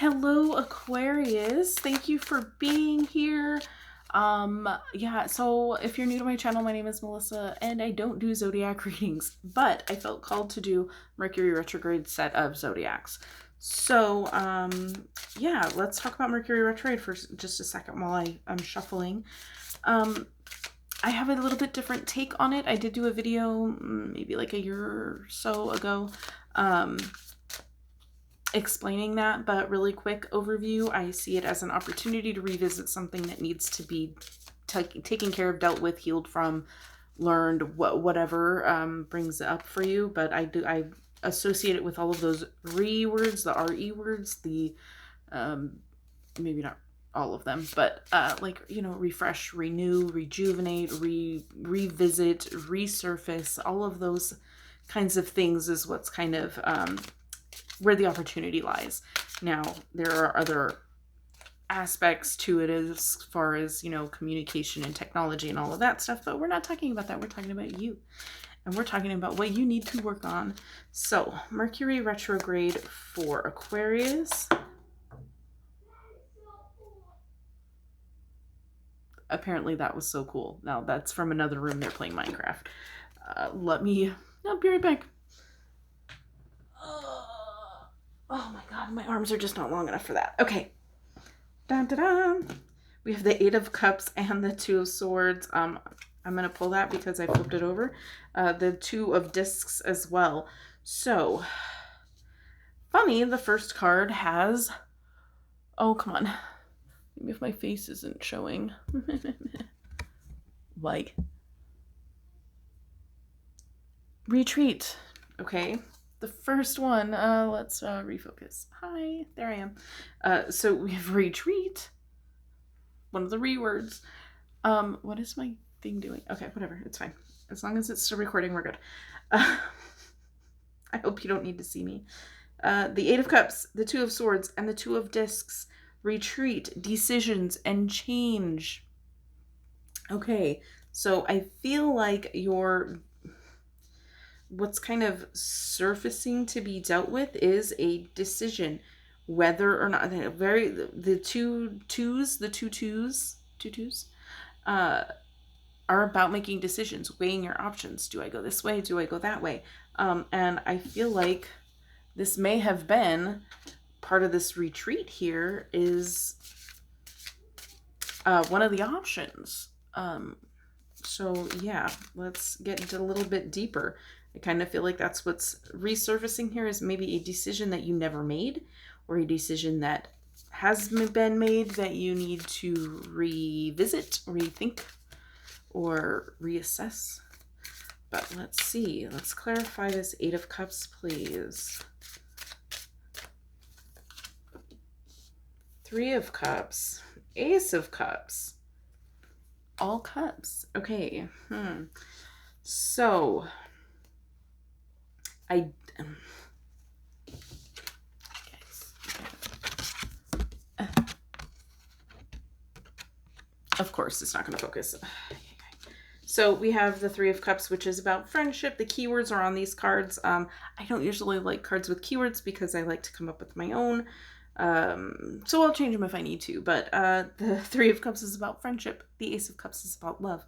Hello, Aquarius. Thank you for being here. Yeah, so if you're new to my channel, my name is Melissa, and I don't do zodiac readings, but I felt called to do Mercury Retrograde set of zodiacs. So, yeah, let's talk about Mercury Retrograde for just a second while I'm shuffling. I have a little bit different take on it. I did do a video maybe like a year or so ago, explaining that, but really quick overview, I see it as an opportunity to revisit something that needs to be taken care of, dealt with, healed from, learned, whatever brings it up for you. But I associate it with all of those words, the re words, the maybe not all of them, but like, you know, refresh, renew, rejuvenate, revisit, resurface, all of those kinds of things is what's kind of where the opportunity lies. Now, there are other aspects to it as far as, you know, communication and technology and all of that stuff, but we're not talking about that. We're talking about you. And we're talking about what you need to work on. So, Mercury retrograde for Aquarius. Apparently that was so cool. Now, that's from another room. They're playing Minecraft. I'll be right back. Oh my god, my arms are just not long enough for that. Okay. Dun, dun, dun. We have the 8 of Cups and the 2 of Swords. I'm going to pull that because I flipped it over. The 2 of Discs as well. So, funny, the first card has... Oh, come on. Maybe if my face isn't showing. Like. Retreat. Okay. The first one, let's refocus. Hi, there I am. So we have retreat, one of the words. What is my thing doing? Okay, whatever, it's fine. As long as it's still recording, we're good. I hope you don't need to see me. The 8 of Cups, the 2 of Swords, and the 2 of Discs. Retreat, decisions, and change. Okay, so I feel like what's kind of surfacing to be dealt with is a decision whether or not the two twos are about making decisions, weighing your options. Do I go this way? Do I go that way? And I feel like this may have been part of this retreat here is one of the options. So yeah, let's get into a little bit deeper. I kind of feel like that's what's resurfacing here is maybe a decision that you never made, or a decision that has been made that you need to revisit, rethink, or reassess. But let's see. Let's clarify this 8 of Cups, please. 3 of Cups. Ace of Cups. All cups. Okay. So... of course, it's not going to focus. So we have the 3 of Cups, which is about friendship. The keywords are on these cards. I don't usually like cards with keywords because I like to come up with my own. So I'll change them if I need to. But the 3 of Cups is about friendship. The Ace of Cups is about love.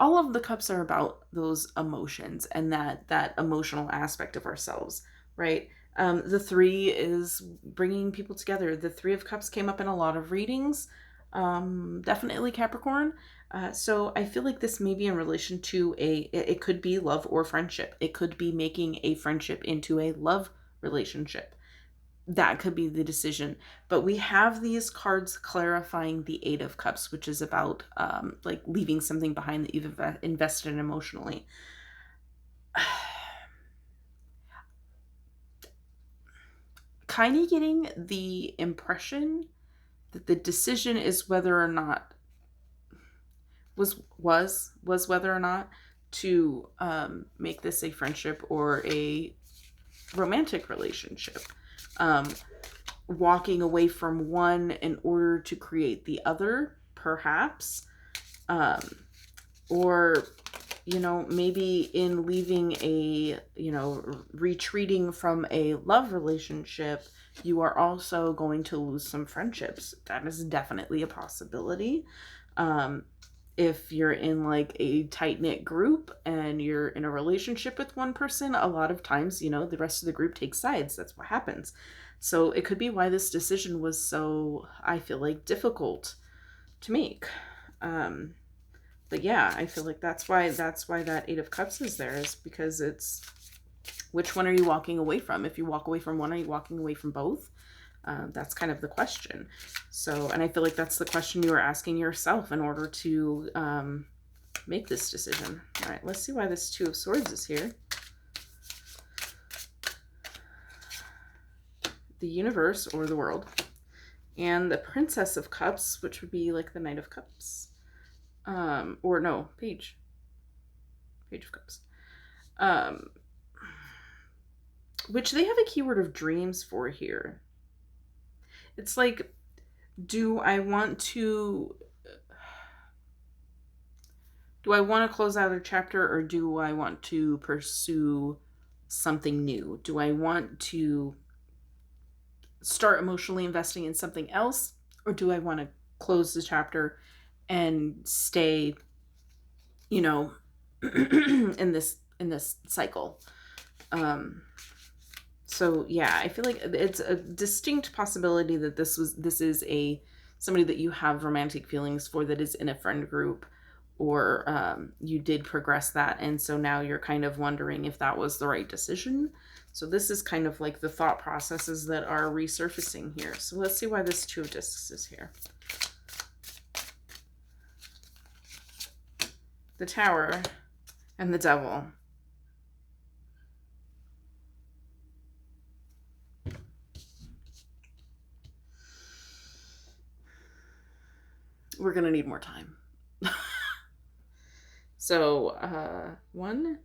All of the cups are about those emotions and that emotional aspect of ourselves, right? The 3 is bringing people together. The 3 of Cups came up in a lot of readings, definitely Capricorn. So I feel like this may be in relation to it could be love or friendship. It could be making a friendship into a love relationship. That could be the decision. But we have these cards clarifying the 8 of Cups, which is about like leaving something behind that you've invested in emotionally. Kind of getting the impression that the decision is whether or not was whether or not to make this a friendship or a romantic relationship. Walking away from one in order to create the other, perhaps. Or, you know, maybe in leaving retreating from a love relationship You are also going to lose some friendships. That is definitely a possibility. If you're in like a tight-knit group and you're in a relationship with one person, a lot of times, the rest of the group takes sides. That's what happens. So it could be why this decision was so, I feel like, difficult to make. But yeah, I feel like that's why that Eight of Cups is there, is because it's, which one are you walking away from? If you walk away from one, are you walking away from both? That's kind of the question. So, and I feel like that's the question you are asking yourself in order to make this decision. All right, let's see why this Two of Swords is here. The universe or the world. And the Princess of Cups, which would be like the Knight of Cups. Or no, Page of Cups. Which they have a keyword of dreams for here. It's like, do I want to close out a chapter, or do I want to pursue something new? Do I want to start emotionally investing in something else, or do I want to close the chapter and stay, in this cycle? So yeah, I feel like it's a distinct possibility that this is somebody that you have romantic feelings for, that is in a friend group, or you did progress that, and so now you're kind of wondering if that was the right decision. So this is kind of like the thought processes that are resurfacing here. So let's see why this Two of Discs is here. The Tower and the Devil. We're going to need more time. So, 1,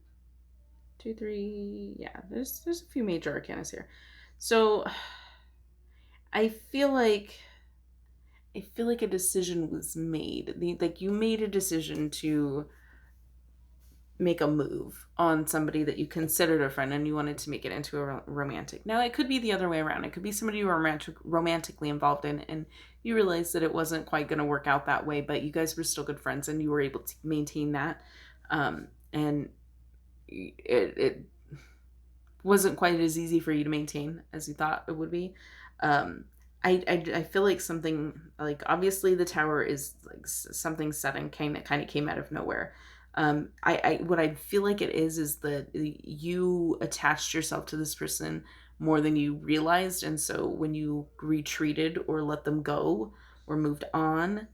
2, 3. Yeah, there's a few major arcanas here. So, I feel like a decision was made. Like, you made a decision to make a move on somebody that you considered a friend, and you wanted to make it into a romantic. Now, it could be the other way around. It could be somebody you were romantically involved in, and you realized that it wasn't quite going to work out that way, but you guys were still good friends, and you were able to maintain that. And it wasn't quite as easy for you to maintain as you thought it would be. I feel like something, like, obviously the Tower is like something sudden, kind of came out of nowhere. What I feel like it is that you attached yourself to this person more than you realized, and so when you retreated or let them go or moved on,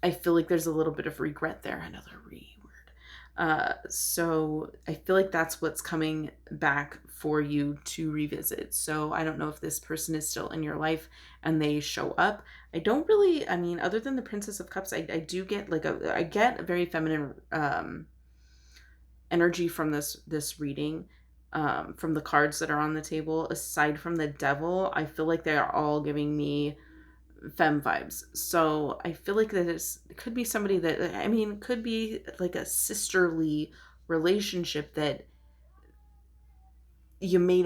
I feel like there's a little bit of regret there. Another word. So I feel like that's what's coming back for you to revisit. So I don't know if this person is still in your life and they show up. I don't really, I mean, other than the Princess of Cups, I do get I get a very feminine energy from this reading, from the cards that are on the table. Aside from the Devil, I feel like they are all giving me femme vibes. So I feel like that it could be somebody that, I mean, could be like a sisterly relationship that you may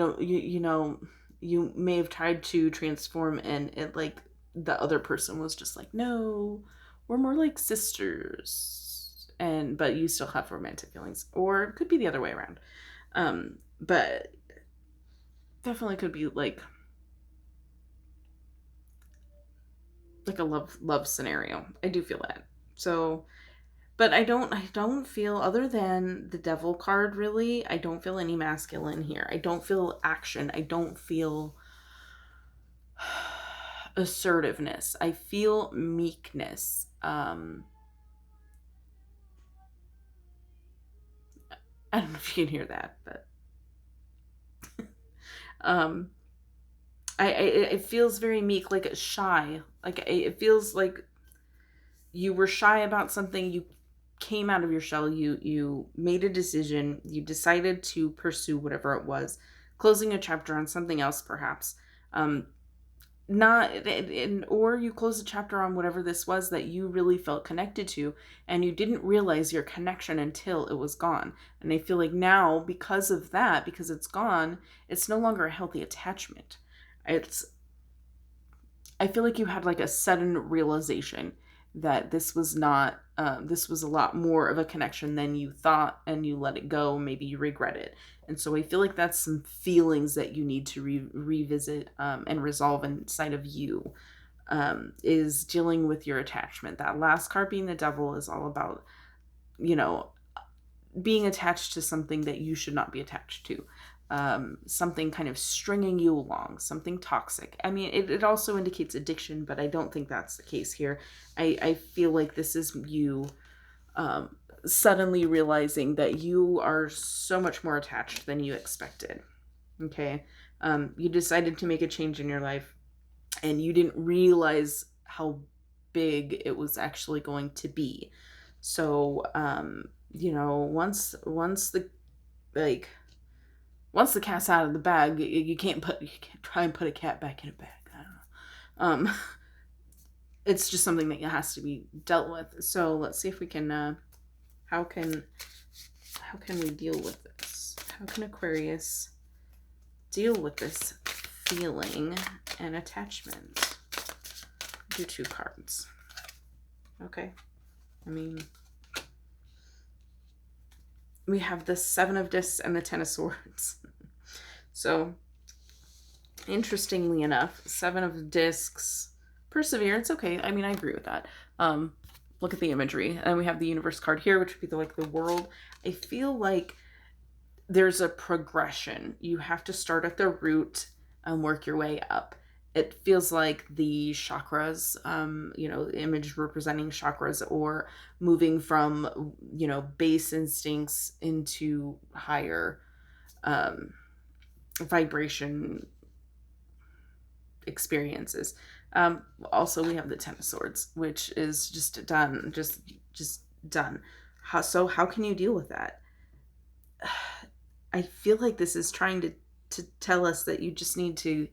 you may have tried to transform, and it, like, the other person was just like, no, we're more like sisters, but you still have romantic feelings. Or it could be the other way around. But definitely could be like a love scenario. I do feel that. So, but I don't feel, other than the Devil card, really, I don't feel any masculine here. I don't feel action. I don't feel assertiveness. I feel meekness. I don't know if you can hear that, but it feels very meek, like shy. Like, it feels like you were shy about something. You came out of your shell. You made a decision. You decided to pursue whatever it was, closing a chapter on something else, perhaps. Or you closed a chapter on whatever this was that you really felt connected to, and you didn't realize your connection until it was gone. And I feel like now, because of that, because it's gone, it's no longer a healthy attachment. I feel like you had like a sudden realization that this was not, this was a lot more of a connection than you thought, and you let it go. Maybe you regret it. And so I feel like that's some feelings that you need to revisit and resolve inside of you, is dealing with your attachment. That last card being the devil is all about, you know, being attached to something that you should not be attached to. Something kind of stringing you along, something toxic. I mean, it also indicates addiction, but I don't think that's the case here. I feel like this is you suddenly realizing that you are so much more attached than you expected. Okay. You decided to make a change in your life, and you didn't realize how big it was actually going to be. So, you know, once the cat's out of the bag, you can't try and put a cat back in a bag. I don't know. It's just something that has to be dealt with. So let's see if we can. How can we deal with this? How can Aquarius deal with this feeling and attachment? Do 2 cards. Okay. I mean, we have the 7 of Discs and the 10 of Swords. So, interestingly enough, 7 of Discs, perseverance. Okay, I mean, I agree with that. Look at the imagery. And we have the Universe card here, which would be the world. I feel like there's a progression. You have to start at the root and work your way up. It feels like the chakras, you know, the image representing chakras, or moving from, you know, base instincts into higher vibration experiences. Also, we have the 10 of Swords, which is just done, just done. How can you deal with that? I feel like this is trying to tell us that you just need to.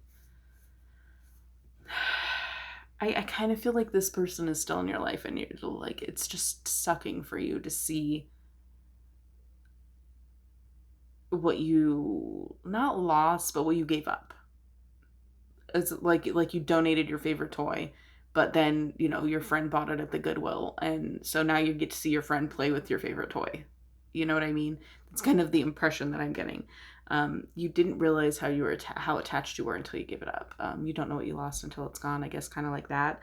I kind of feel like this person is still in your life, and you're like, it's just sucking for you to see what you not lost, but what you gave up. It's like you donated your favorite toy, but then, you know, your friend bought it at the Goodwill, and so now you get to see your friend play with your favorite toy. You know what I mean? It's kind of the impression that I'm getting. You didn't realize how attached you were until you gave it up. You don't know what you lost until it's gone, I guess, kind of like that.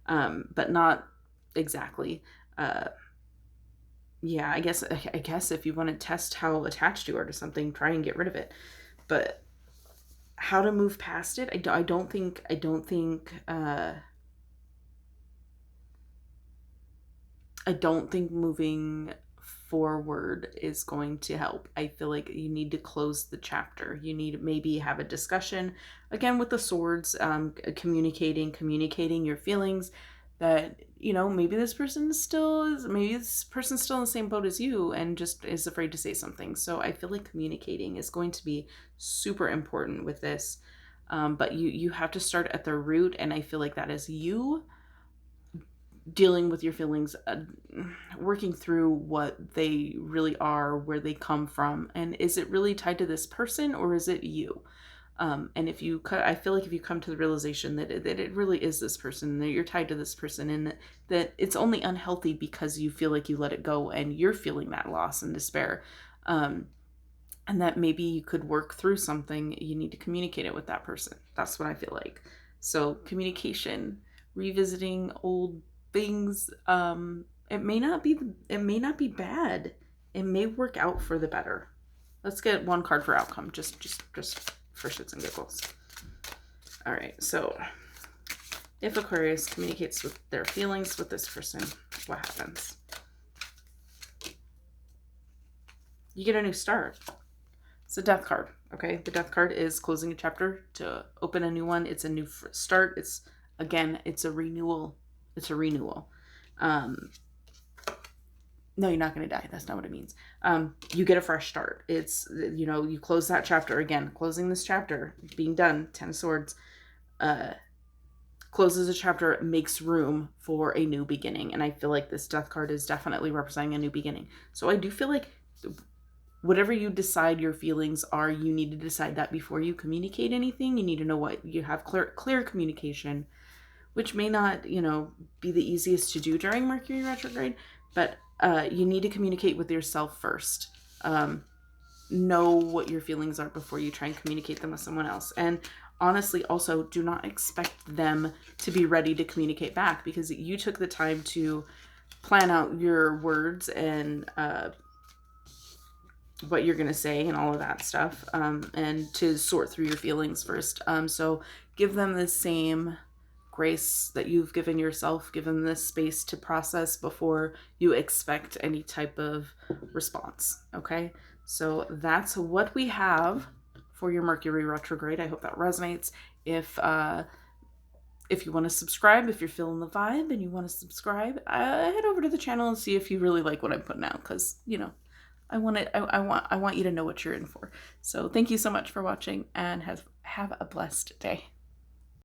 But not exactly. Yeah, I guess if you want to test how attached you are to something, try and get rid of it. But how to move past it, I don't think moving forward is going to help. I feel like you need to close the chapter. You need to maybe have a discussion again with the Swords, communicating your feelings, that, you know, maybe this person's still in the same boat as you and just is afraid to say something. So I feel like communicating is going to be super important with this. But you have to start at the root, and I feel like that is you dealing with your feelings, working through what they really are, where they come from, and is it really tied to this person, or is it you? And I feel like if you come to the realization that it really is this person, that you're tied to this person, and that it's only unhealthy because you feel like you let it go and you're feeling that loss and despair, and that maybe you could work through something, you need to communicate it with that person. That's what I feel like. So communication, revisiting old things, it may not be bad. It may work out for the better. Let's get 1 card for outcome, just for shits and giggles. All right, so if Aquarius communicates with their feelings with this person, what happens? You get a new start. It's a Death card, okay? The Death card is closing a chapter to open a new one. It's a new start. It's a renewal. It's a renewal. No, you're not going to die. That's not what it means. You get a fresh start. It's, you know, you close that chapter again. Closing this chapter, being done, 10 of Swords, closes a chapter, makes room for a new beginning. And I feel like this Death card is definitely representing a new beginning. So I do feel like whatever you decide your feelings are, you need to decide that before you communicate anything. You need to know what you have, clear communication, which may not, you know, be the easiest to do during Mercury retrograde, but you need to communicate with yourself first. Know what your feelings are before you try and communicate them with someone else. And honestly, also do not expect them to be ready to communicate back, because you took the time to plan out your words and what you're going to say and all of that stuff, and to sort through your feelings first. So give them the same grace that you've given yourself. Give them this space to process before you expect any type of response. Okay, so that's what we have for your Mercury retrograde. I hope that resonates. If you want to subscribe, if you're feeling the vibe and you want to subscribe, head over to the channel and see if you really like what I'm putting out, because, you know, I want you to know what you're in for. So thank you so much for watching, and have a blessed day.